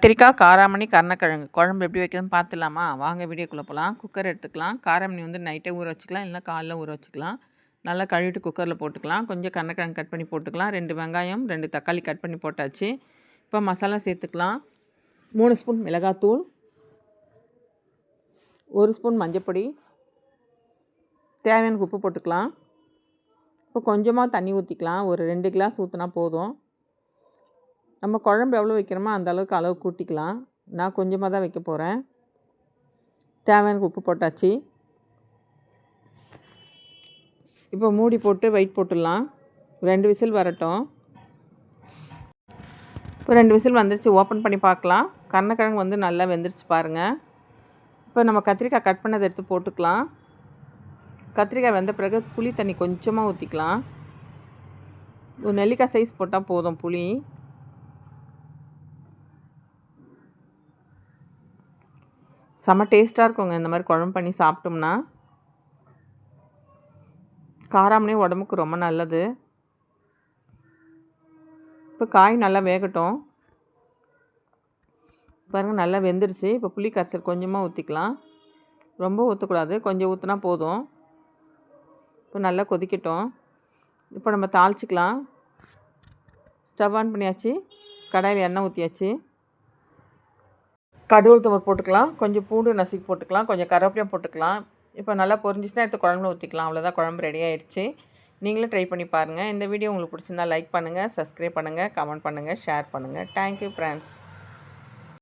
கத்திரிக்காய், காராமணி, கருணக்கிழங்கு குழம்பு எப்படி வைக்கிறதுன்னு பார்த்துலாமா? வாங்க வீடியோக்குள்ளே போகலாம். குக்கர் எடுத்துக்கலாம். காராமணி வந்து நைட்டே ஊற வச்சுக்கலாம், இல்லைனா காலைல ஊற வச்சுக்கலாம். நல்லா கழுவிட்டு குக்கரில் போட்டுக்கலாம். கொஞ்சம் கருணக்கிழங்கு கட் பண்ணி போட்டுக்கலாம். 2 வெங்காயம் 2 தக்காளி கட் பண்ணி போட்டாச்சு. இப்போ மசாலா சேர்த்துக்கலாம். 3 ஸ்பூன் மிளகாத்தூள், 1 ஸ்பூன் மஞ்சப்பொடி, தேவையான உப்பு போட்டுக்கலாம். இப்போ கொஞ்சமாக தண்ணி ஊற்றிக்கலாம். ஒரு 2 கிளாஸ் ஊற்றினா போதும். நம்ம குழம்பு எவ்வளோ வைக்கிறோமோ அந்த அளவுக்கு அளவு கூட்டிக்கலாம். நான் கொஞ்சமாக தான் வைக்க போகிறேன். தேவையான உப்பு போட்டாச்சு. இப்போ மூடி போட்டு வெயிட் போட்டுடலாம். 2 விசில் வரட்டும். இப்போ 2 விசில் வந்துருச்சு. ஓப்பன் பண்ணி பார்க்கலாம். கருணக்கிழங்கு வந்து நல்லா வெந்துருச்சு பாருங்கள். இப்போ நம்ம கத்திரிக்காய் கட் பண்ணதை எடுத்து போட்டுக்கலாம். கத்திரிக்காய் வெந்த பிறகு புளி தண்ணி கொஞ்சமாக ஊற்றிக்கலாம். ஒரு நெல்லிக்காய் சைஸ் போட்டால் போதும் புளி. செம்ம டேஸ்ட்டாக இருக்குங்க இந்த மாதிரி குழம்பு பண்ணி சாப்பிட்டோம்னா. காராமணி உடம்புக்கு ரொம்ப நல்லது. இப்போ காய் நல்லா வேகட்டும். பாருங்கள் நல்லா வெந்துருச்சு. இப்போ புளி கரைசல் கொஞ்சமாக ஊற்றிக்கலாம். ரொம்ப ஊற்றக்கூடாது, கொஞ்சம் ஊற்றினா போதும். இப்போ நல்லா கொதிக்கட்டும். இப்போ நம்ம தாளிச்சிக்கலாம். ஸ்டவ் ஆன் பண்ணியாச்சு. கடாயில் எண்ணெய் ஊற்றியாச்சு. கடுகு உளுத்தம்பருப்பு போட்டுக்கலாம். கொஞ்சம் பூண்டு நசுக்கி போட்டுக்கலாம். கொஞ்சம் கருவேப்பிலையும் போட்டுக்கலாம். இப்போ நல்லா பொரிஞ்சிச்சுன்னா எடுத்து குழம்புல ஊற்றிக்கலாம். அவ்வளோதான், குழம்பு ரெடி ஆகிடுச்சு. நீங்களும் ட்ரை பண்ணி பாருங்கள். இந்த வீடியோ உங்களுக்கு பிடிச்சிருந்தா லைக் பண்ணுங்கள், சப்ஸ்கிரைப் பண்ணுங்கள், கமெண்ட் பண்ணுங்கள், ஷேர் பண்ணுங்கள். Thank you friends.